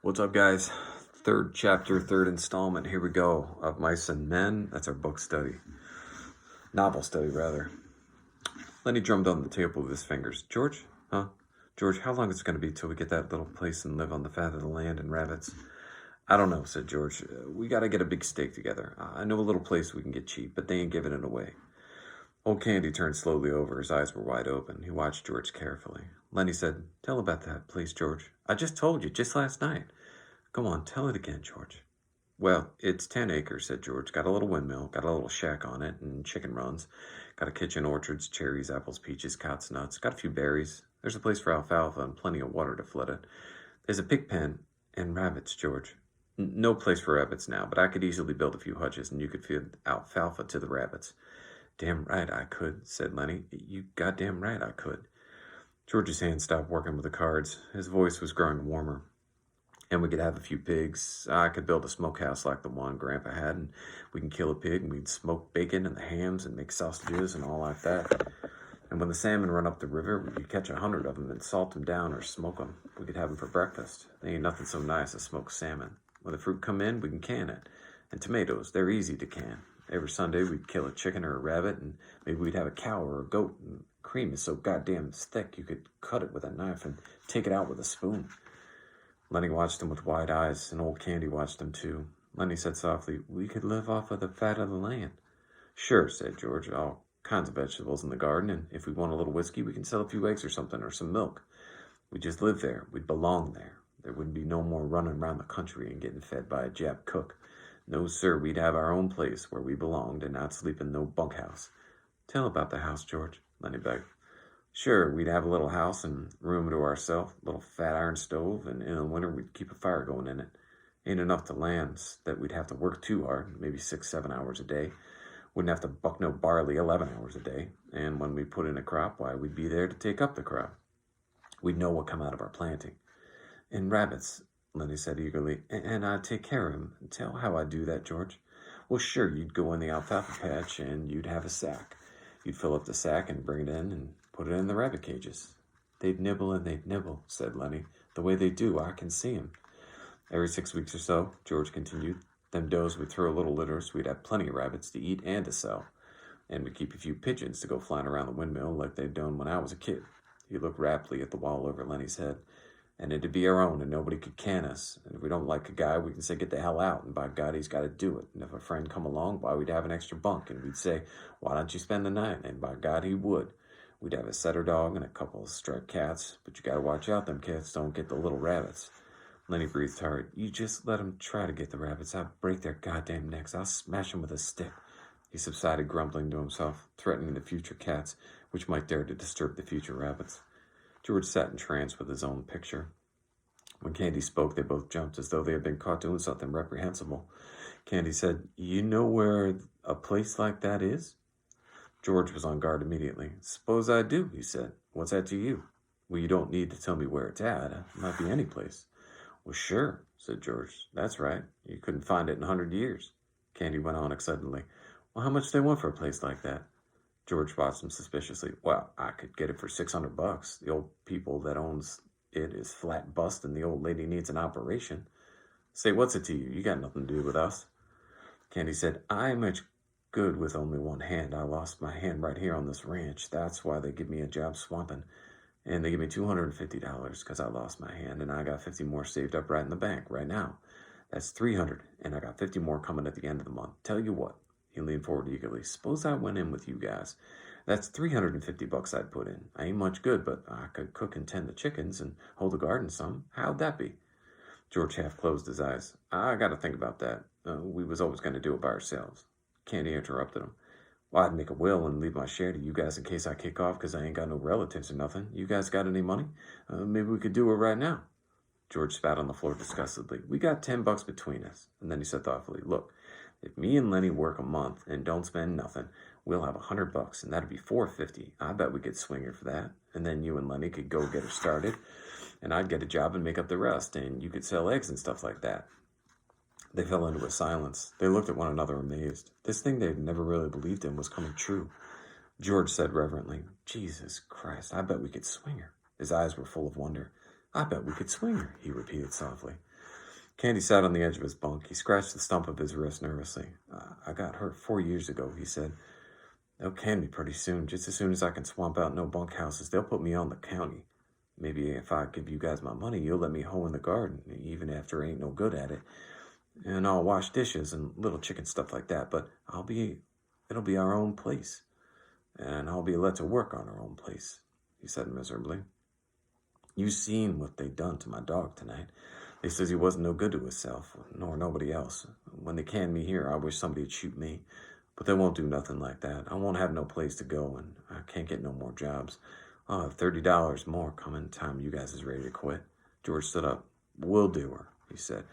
What's up, guys? Third chapter, third installment. Here we go. Of Mice and Men. That's our book study. Novel study, rather. Lenny drummed on the table with his fingers. George? Huh? George, how long is it going to be till we get that little place and live on the fat of the land and rabbits? I don't know, said George. We got to get a big stake together. I know a little place we can get cheap, but they ain't giving it away. Old Candy turned slowly over. His eyes were wide open. He watched George carefully. Lenny said, "Tell about that, please, George." "I just told you, just last night." "Come on, tell it again, George." "Well, it's 10 acres," said George. "Got a little windmill, got a little shack on it, and chicken runs. Got a kitchen, orchards, cherries, apples, peaches, cots, nuts. Got a few berries. There's a place for alfalfa and plenty of water to flood it. There's a pig pen and rabbits, George." No place for rabbits now, but I could easily build a few hutches, and you could feed alfalfa to the rabbits." "Damn right I could," said Lenny. "You goddamn right I could." George's hand stopped working with the cards. His voice was growing warmer. "And we could have a few pigs. I could build a smokehouse like the one Grandpa had, and we can kill a pig, and we'd smoke bacon and the hams and make sausages and all like that. And when the salmon run up the river, we could catch 100 of them and salt them down or smoke them. We could have them for breakfast. There ain't nothing so nice as smoked salmon. When the fruit come in, we can can it. And tomatoes, they're easy to can. Every Sunday, we'd kill a chicken or a rabbit, and maybe we'd have a cow or a goat. And cream is so goddamn thick, you could cut it with a knife and take it out with a spoon." Lenny watched him with wide eyes, and Old Candy watched him too. Lenny said softly, "We could live off of the fat of the land." "Sure," said George. "All kinds of vegetables in the garden, and if we want a little whiskey, we can sell a few eggs or something, or some milk. We'd just live there. We'd belong there. There wouldn't be no more running around the country and getting fed by a Jap cook. No, sir, we'd have our own place where we belonged and not sleep in no bunkhouse." "Tell about the house, George," Lenny begged. "Sure, we'd have a little house and room to ourselves, a little fat iron stove, and in the winter we'd keep a fire going in it. Ain't enough to lands that we'd have to work too hard, maybe 6, 7 hours a day. Wouldn't have to buck no barley 11 hours a day, and when we put in a crop, why, we'd be there to take up the crop. We'd know what come out of our planting." "And rabbits," Lenny said eagerly, "and I'd take care of 'em. Tell how I'd do that, George." "Well, sure, you'd go in the alfalfa patch, and you'd have a sack. You'd fill up the sack and bring it in and put it in the rabbit cages." "They'd nibble and they'd nibble," said Lenny. "The way they do, I can see 'em." "Every 6 weeks or so," George continued, "them does would throw little litters. We'd have plenty of rabbits to eat and to sell. And we'd keep a few pigeons to go flying around the windmill like they'd done when I was a kid." He looked raptly at the wall over Lenny's head. "And it'd be our own, and nobody could can us. And if we don't like a guy, we can say, 'Get the hell out,' and by God, he's got to do it. And if a friend come along, why, we'd have an extra bunk, and we'd say, 'Why don't you spend the night?' And by God, he would. We'd have a setter dog and a couple of striped cats, but you got to watch out them cats don't get the little rabbits." Lenny breathed hard. "You just let 'em try to get the rabbits. I'll break their goddamn necks. I'll smash 'em with a stick." He subsided, grumbling to himself, threatening the future cats, which might dare to disturb the future rabbits. George sat entranced with his own picture. When Candy spoke, they both jumped as though they had been caught doing something reprehensible. Candy said, "You know where a place like that is?" George was on guard immediately. "Suppose I do," he said. "What's that to you?" "Well, you don't need to tell me where it's at. It might be any place." "Well, sure," said George. "That's right. You couldn't find it in 100 years. Candy went on excitedly. "Well, how much do they want for a place like that?" George watched him suspiciously. "Well, I could get it for $600. The old people that owns it is flat bust, and the old lady needs an operation." "Say, what's it to you? You got nothing to do with us." Candy said, "I ain't much good with only one hand. I lost my hand right here on this ranch. That's why they give me a job swamping. And they give me $250 because I lost my hand, and I got 50 more saved up right in the bank right now. That's 300, and I got 50 more coming at the end of the month. Tell you what," he leaned forward eagerly, "suppose I went in with you guys. That's $350 I'd put in. I ain't much good, but I could cook and tend the chickens and hold the garden some. How'd that be?" George half closed his eyes. "I got to think about that. We was always going to do it by ourselves." Candy interrupted him. "Well, I'd make a will and leave my share to you guys in case I kick off, because I ain't got no relatives or nothing. You guys got any money? Maybe we could do it right now." George spat on the floor disgustedly. "We got $10 between us." And then he said thoughtfully, "Look, if me and Lenny work a month and don't spend nothing, we'll have $100, and that'd be $450. I bet we could swing her for that. And then you and Lenny could go get her started, and I'd get a job and make up the rest, and you could sell eggs and stuff like that." They fell into a silence. They looked at one another amazed. This thing they'd never really believed in was coming true. George said reverently, "Jesus Christ, I bet we could swing her." His eyes were full of wonder. "I bet we could swing her," he repeated softly. Candy sat on the edge of his bunk. He scratched the stump of his wrist nervously. I got hurt 4 years ago, he said. They'll can me pretty soon. Just as soon as I can swamp out no bunkhouses, they'll put me on the county. Maybe if I give you guys my money, you'll let me hoe in the garden, even after I ain't no good at it. And I'll wash dishes and little chicken stuff like that, but it'll be our own place. And I'll be let to work on our own place, he said miserably. You seen what they done to my dog tonight. They says he wasn't no good to himself, nor nobody else. When they can me here, I wish somebody'd shoot me. But they won't do nothing like that. I won't have no place to go, and I can't get no more jobs. I'll have $30 more coming time you guys is ready to quit. George stood up. We'll do her, he said.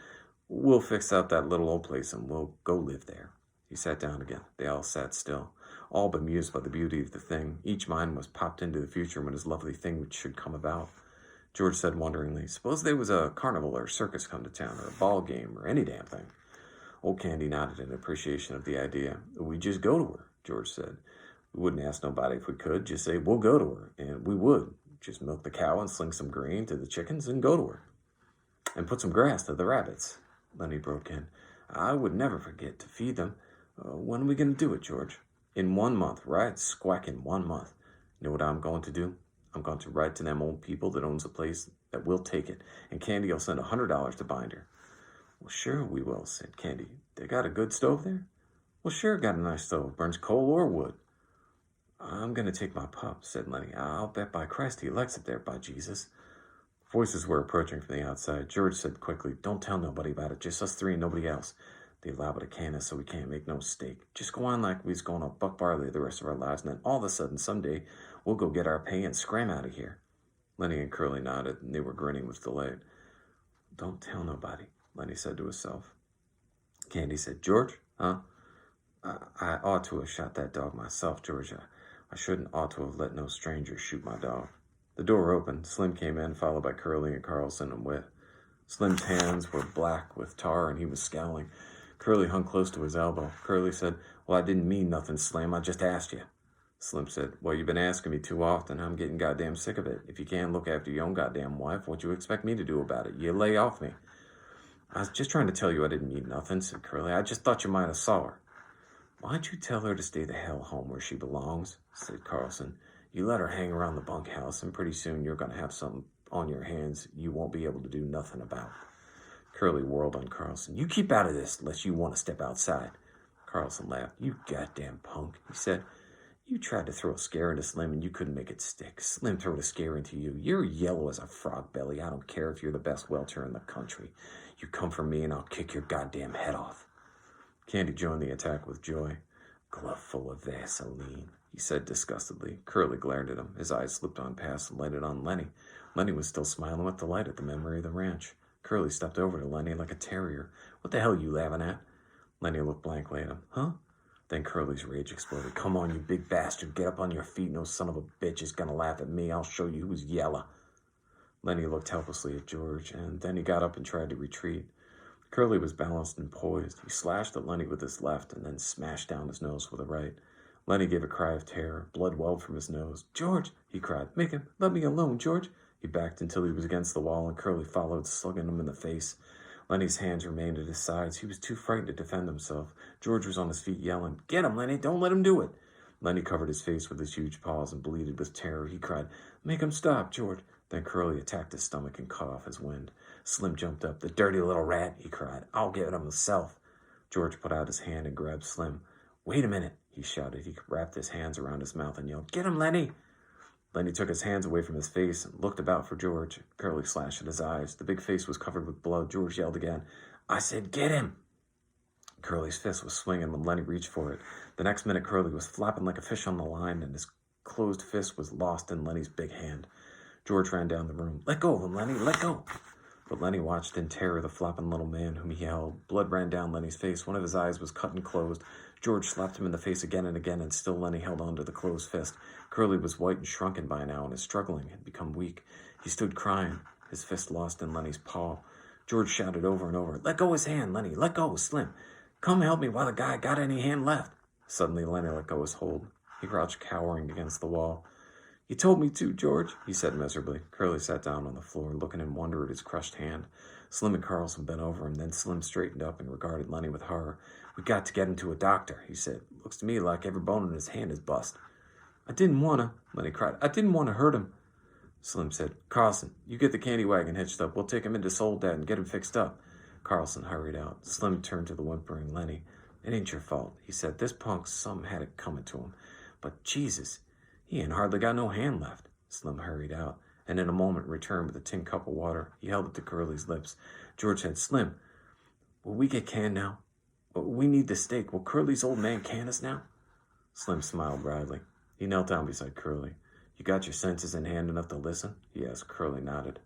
We'll fix out that little old place, and we'll go live there. He sat down again. They all sat still, all bemused by the beauty of the thing. Each mind was popped into the future when his lovely thing should come about. George said wonderingly, suppose there was a carnival or a circus come to town, or a ball game, or any damn thing. Old Candy nodded in appreciation of the idea. We just go to her, George said. We wouldn't ask nobody if we could. Just say, we'll go to her. And we would. Just milk the cow and sling some grain to the chickens and go to her. And put some grass to the rabbits, Lenny broke in. I would never forget to feed them. When are we going to do it, George? In 1 month, right? Squack in 1 month. You know what I'm going to do? I'm going to write to them old people that owns the place that will take it. And Candy will send $100 to bind her. Well, sure we will, said Candy. They got a good stove there? Well, sure, got a nice stove. Burns coal or wood. I'm going to take my pup, said Lenny. I'll bet by Christ he likes it there, by Jesus. Voices were approaching from the outside. George said quickly, don't tell nobody about it, just us three and nobody else. They liable to can us so we can't make no mistake. Just go on like we's going to buck barley the rest of our lives, and then all of a sudden, someday, we'll go get our pay and scram out of here. Lenny and Curly nodded, and they were grinning with delight. Don't tell nobody, Lenny said to himself. Candy said, George, huh? I ought to have shot that dog myself, George. I shouldn't ought to have let no stranger shoot my dog. The door opened. Slim came in, followed by Curly and Carlson and Whit. Slim's hands were black with tar, and he was scowling. Curly hung close to his elbow. Curly said, well, I didn't mean nothing, Slim. I just asked you. Slim said, well, you've been asking me too often. I'm getting goddamn sick of it. If you can't look after your own goddamn wife, what you expect me to do about it? You lay off me. I was just trying to tell you I didn't mean nothing, said Curly. I just thought you might have saw her. Why'd you tell her to stay the hell home where she belongs, said Carlson. You let her hang around the bunkhouse, and pretty soon you're going to have something on your hands you won't be able to do nothing about. Curly whirled on Carlson. You keep out of this unless you want to step outside. Carlson laughed. You goddamn punk, he said. You tried to throw a scare into Slim and you couldn't make it stick. Slim throwed a scare into you. You're yellow as a frog belly. I don't care if you're the best welter in the country. You come for me and I'll kick your goddamn head off. Candy joined the attack with joy. Glove full of Vaseline, he said disgustedly. Curly glared at him. His eyes slipped on past and lighted on Lenny. Lenny was still smiling with delight at the memory of the ranch. Curly stepped over to Lenny like a terrier. What the hell are you laughing at? Lenny looked blankly at him. Huh? Then Curly's rage exploded. Come on, you big bastard. Get up on your feet. No son of a bitch is going to laugh at me. I'll show you who's yellow. Lenny looked helplessly at George, and then he got up and tried to retreat. Curly was balanced and poised. He slashed at Lenny with his left and then smashed down his nose with a right. Lenny gave a cry of terror. Blood welled from his nose. George, he cried. Let me alone, George. He backed until he was against the wall, and Curly followed, slugging him in the face. Lenny's hands remained at his sides. He was too frightened to defend himself. George was on his feet, yelling, Get him, Lenny! Don't let him do it! Lenny covered his face with his huge paws and bleated with terror. He cried, Make him stop, George! Then Curly attacked his stomach and cut off his wind. Slim jumped up. The dirty little rat, he cried. I'll get him myself. George put out his hand and grabbed Slim. Wait a minute, he shouted. He wrapped his hands around his mouth and yelled, Get him, Lenny! Lenny took his hands away from his face and looked about for George. Curly slashed at his eyes. The big face was covered with blood. George yelled again, I said, Get him! Curly's fist was swinging when Lenny reached for it. The next minute, Curly was flapping like a fish on the line, and his closed fist was lost in Lenny's big hand. George ran down the room. Let go of him, Lenny, let go! But Lenny watched in terror the flapping little man whom he held. Blood ran down Lenny's face. One of his eyes was cut and closed. George slapped him in the face again and again, and still Lenny held on to the closed fist. Curly was white and shrunken by now, and his struggling had become weak. He stood crying, his fist lost in Lenny's paw. George shouted over and over, Let go his hand, Lenny, let go, Slim. Come help me while the guy got any hand left. Suddenly Lenny let go his hold. He crouched cowering against the wall. You told me to, George, he said miserably. Curly sat down on the floor, looking in wonder at his crushed hand. Slim and Carlson bent over him, then Slim straightened up and regarded Lenny with horror. We got to get him to a doctor, he said. Looks to me like every bone in his hand is bust. I didn't want to, Lenny cried. I didn't want to hurt him. Slim said, Carlson, you get the candy wagon hitched up. We'll take him into Soledad and get him fixed up. Carlson hurried out. Slim turned to the whimpering Lenny. It ain't your fault, he said. This punk some had it coming to him. But Jesus, he ain't hardly got no hand left. Slim hurried out, and in a moment returned with a tin cup of water. He held it to Curly's lips. George said, Slim, will we get canned now? We need the steak. Will Curly's old man can us now? Slim smiled wryly. He knelt down beside Curly. You got your senses in hand enough to listen? He asked. Curly nodded.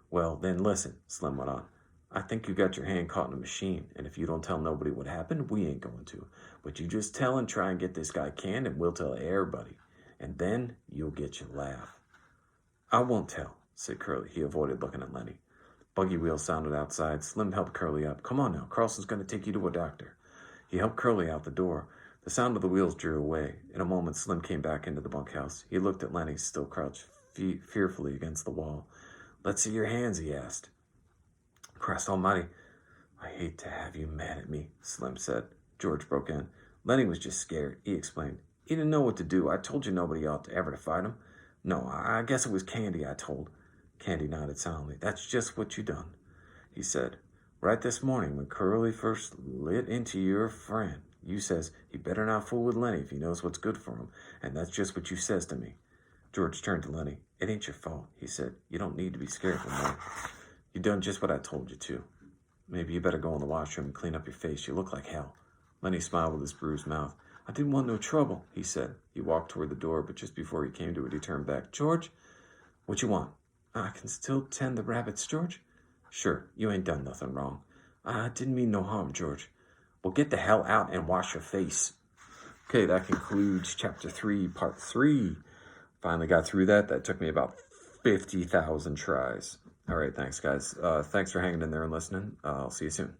Well, then listen, Slim went on. I think you got your hand caught in a machine, and if you don't tell nobody what happened, we ain't going to. But you just tell and try and get this guy canned, and we'll tell everybody. And then you'll get your laugh. I won't tell, said Curly. He avoided looking at Lenny. Buggy wheels sounded outside. Slim helped Curly up. Come on now, Carlson's going to take you to a doctor. He helped Curly out the door. The sound of the wheels drew away. In a moment, Slim came back into the bunkhouse. He looked at Lenny, still crouched fearfully against the wall. Let's see your hands, he asked. Christ almighty, I hate to have you mad at me, Slim said. George broke in. Lenny was just scared, he explained. He didn't know what to do. I told you nobody ought to ever to fight him. No, I guess it was Candy I told. Candy nodded solemnly. That's just what you done, he said. Right this morning, when Curly first lit into your friend, you says he better not fool with Lenny if he knows what's good for him, and that's just what you says to me. George turned to Lenny. It ain't your fault, he said. You don't need to be scared of Lenny. You done just what I told you to. Maybe you better go in the washroom and clean up your face. You look like hell. Lenny smiled with his bruised mouth. I didn't want no trouble, he said. He walked toward the door, but just before he came to it, he turned back. George, what you want? I can still tend the rabbits, George. Sure, you ain't done nothing wrong. I didn't mean no harm, George. Well, get the hell out and wash your face. Okay, that concludes Chapter 3, Part 3. Finally got through that. That took me about 50,000 tries. All right, thanks, guys. Thanks for hanging in there and listening. I'll see you soon.